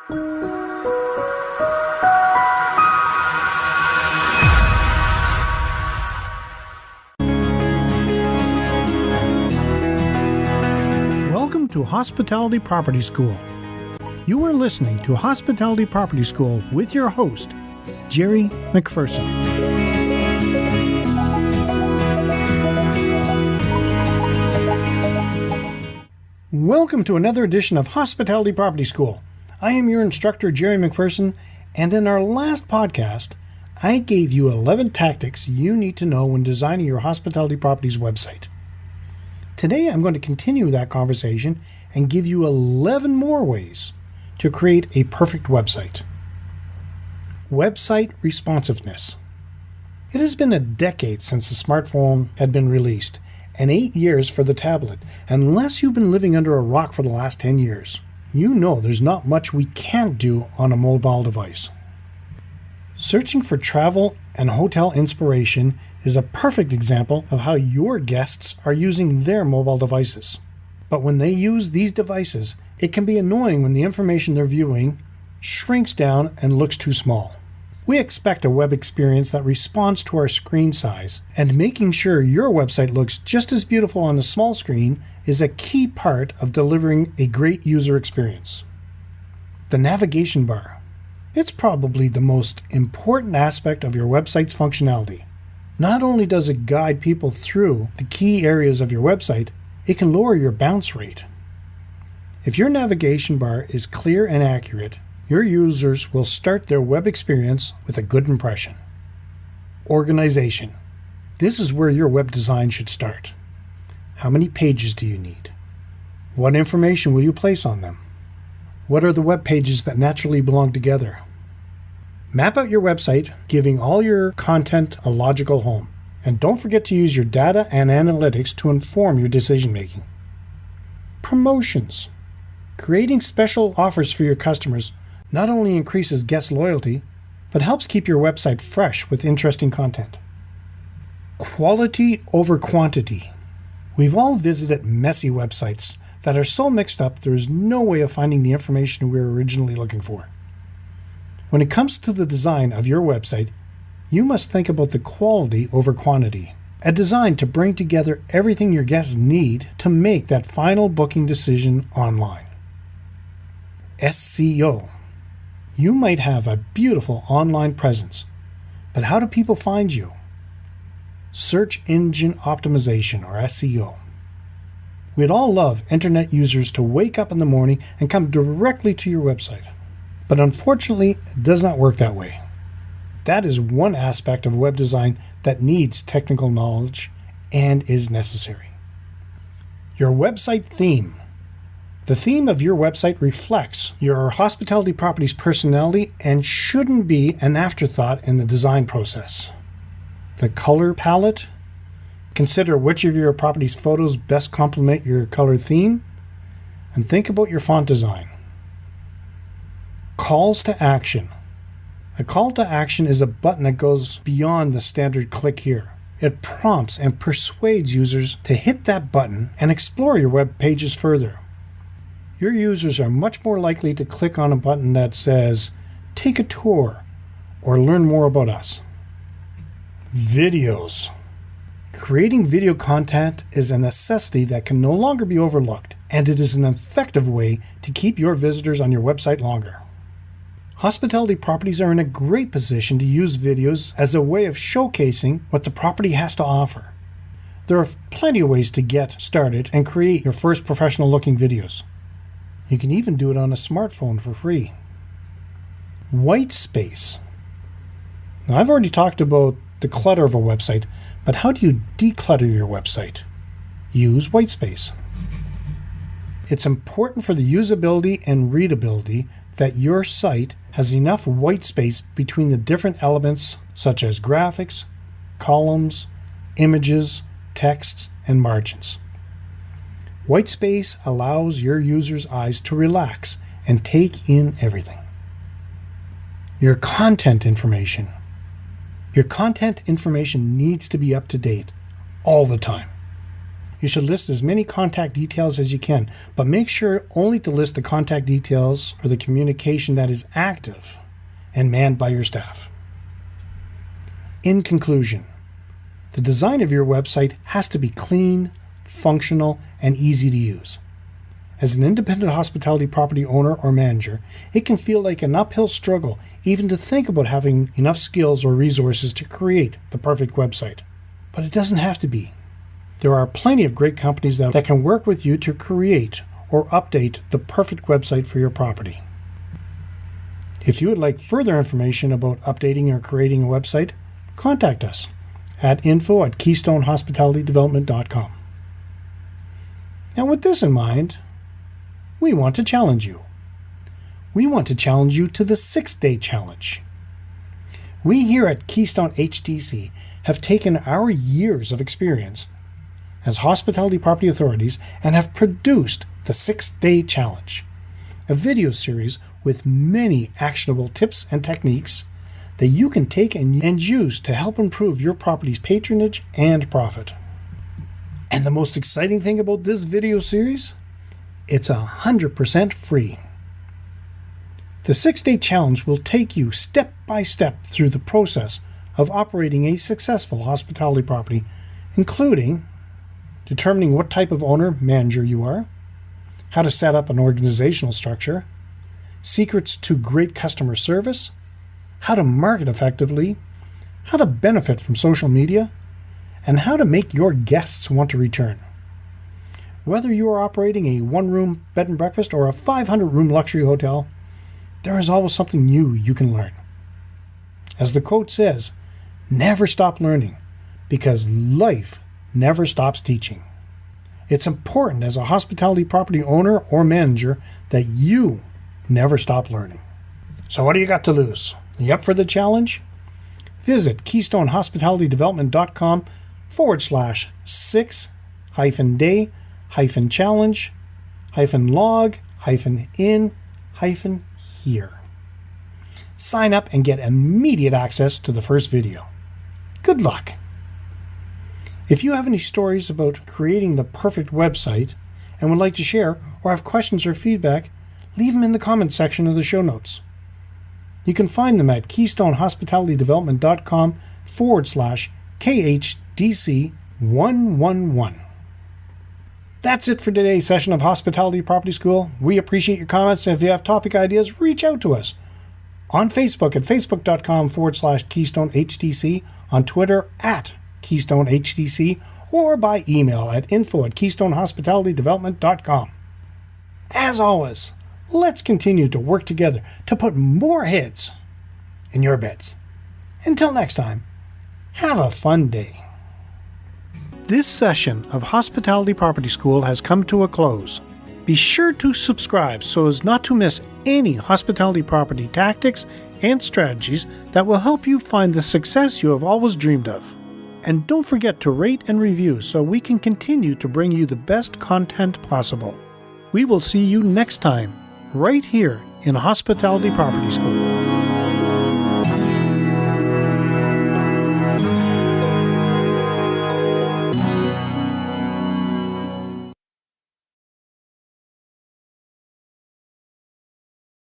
Welcome to Hospitality Property School. You are listening to Hospitality Property School with your host, Jerry McPherson. Welcome to another edition of Hospitality Property School. I am your instructor, Jerry McPherson, and in our last podcast, I gave you 11 tactics you need to know when designing your hospitality properties website. Today, I'm going to continue that conversation and give you 11 more ways to create a perfect website. Website responsiveness. It has been a decade since the smartphone had been released, and 8 years for the tablet. Unless you've been living under a rock for the last 10 years, you know there's not much we can't do on a mobile device. Searching for travel and hotel inspiration is a perfect example of how your guests are using their mobile devices. But when they use these devices, it can be annoying when the information they're viewing shrinks down and looks too small. We expect a web experience that responds to our screen size, and making sure your website looks just as beautiful on a small screen is a key part of delivering a great user experience. The navigation bar. It's probably the most important aspect of your website's functionality. Not only does it guide people through the key areas of your website, it can lower your bounce rate. If your navigation bar is clear and accurate, your users will start their web experience with a good impression. Organization. This is where your web design should start. How many pages do you need? What information will you place on them? What are the web pages that naturally belong together? Map out your website, giving all your content a logical home. And don't forget to use your data and analytics to inform your decision making. Promotions. Creating special offers for your customers not only increases guest loyalty, but helps keep your website fresh with interesting content. Quality over quantity. We've all visited messy websites that are so mixed up there is no way of finding the information we were originally looking for. When it comes to the design of your website, you must think about the quality over quantity. A design to bring together everything your guests need to make that final booking decision online. SEO. You might have a beautiful online presence, but how do people find you? Search engine optimization, or SEO. We'd all love internet users to wake up in the morning and come directly to your website. But unfortunately, it does not work that way. That is one aspect of web design that needs technical knowledge and is necessary. Your website theme. The theme of your website reflects your hospitality property's personality and shouldn't be an afterthought in the design process. The color palette. Consider which of your property's photos best complement your color theme, and think about your font design. Calls to action. A call to action is a button that goes beyond the standard click here. It prompts and persuades users to hit that button and explore your web pages further. Your users are much more likely to click on a button that says, "Take a tour," or "Learn more about us." Videos. Creating video content is a necessity that can no longer be overlooked, and it is an effective way to keep your visitors on your website longer. Hospitality properties are in a great position to use videos as a way of showcasing what the property has to offer. There are plenty of ways to get started and create your first professional-looking videos. You can even do it on a smartphone for free. White space. Now, I've already talked about the clutter of a website, but how do you declutter your website? Use white space. It's important for the usability and readability that your site has enough white space between the different elements such as graphics, columns, images, texts, and margins. White space allows your users' eyes to relax and take in everything. Your content information. Your content information needs to be up to date all the time. You should list as many contact details as you can, but make sure only to list the contact details for the communication that is active and manned by your staff. In conclusion, the design of your website has to be clean, functional, and easy to use. As an independent hospitality property owner or manager, it can feel like an uphill struggle even to think about having enough skills or resources to create the perfect website. But it doesn't have to be. There are plenty of great companies that can work with you to create or update the perfect website for your property. If you would like further information about updating or creating a website, contact us at info@keystonehospitalitydevelopment.com. Now, with this in mind, we want to challenge you. We want to challenge you to the 6-day challenge. We here at Keystone HDC have taken our years of experience as hospitality property authorities and have produced the 6-day challenge, a video series with many actionable tips and techniques that you can take and use to help improve your property's patronage and profit. And the most exciting thing about this video series, it's 100% free. The 6-day challenge will take you step by step through the process of operating a successful hospitality property, including determining what type of owner-manager you are, how to set up an organizational structure, secrets to great customer service, how to market effectively, how to benefit from social media, and how to make your guests want to return. Whether you are operating a 1-room bed and breakfast or a 500-room luxury hotel, there is always something new you can learn. As the quote says, never stop learning, because life never stops teaching. It's important as a hospitality property owner or manager that you never stop learning. So what do you got to lose? Are you up for the challenge? Visit keystonehospitalitydevelopment.com/6-day-log-in-here. Sign up and get immediate access to the first video. Good luck! If you have any stories about creating the perfect website and would like to share or have questions or feedback, leave them in the comments section of the show notes. You can find them at keystonehospitalitydevelopment.com/KHDC111. That's it for today's session of Hospitality Property School. We appreciate your comments, and if you have topic ideas, reach out to us on Facebook at facebook.com/KeystoneHDC, on Twitter at KeystoneHDC, or by email at info@keystonehospitalitydevelopment.com. As always, let's continue to work together to put more heads in your beds. Until next time, have a fun day. This session of Hospitality Property School has come to a close. Be sure to subscribe so as not to miss any hospitality property tactics and strategies that will help you find the success you have always dreamed of. And don't forget to rate and review so we can continue to bring you the best content possible. We will see you next time, right here in Hospitality Property School.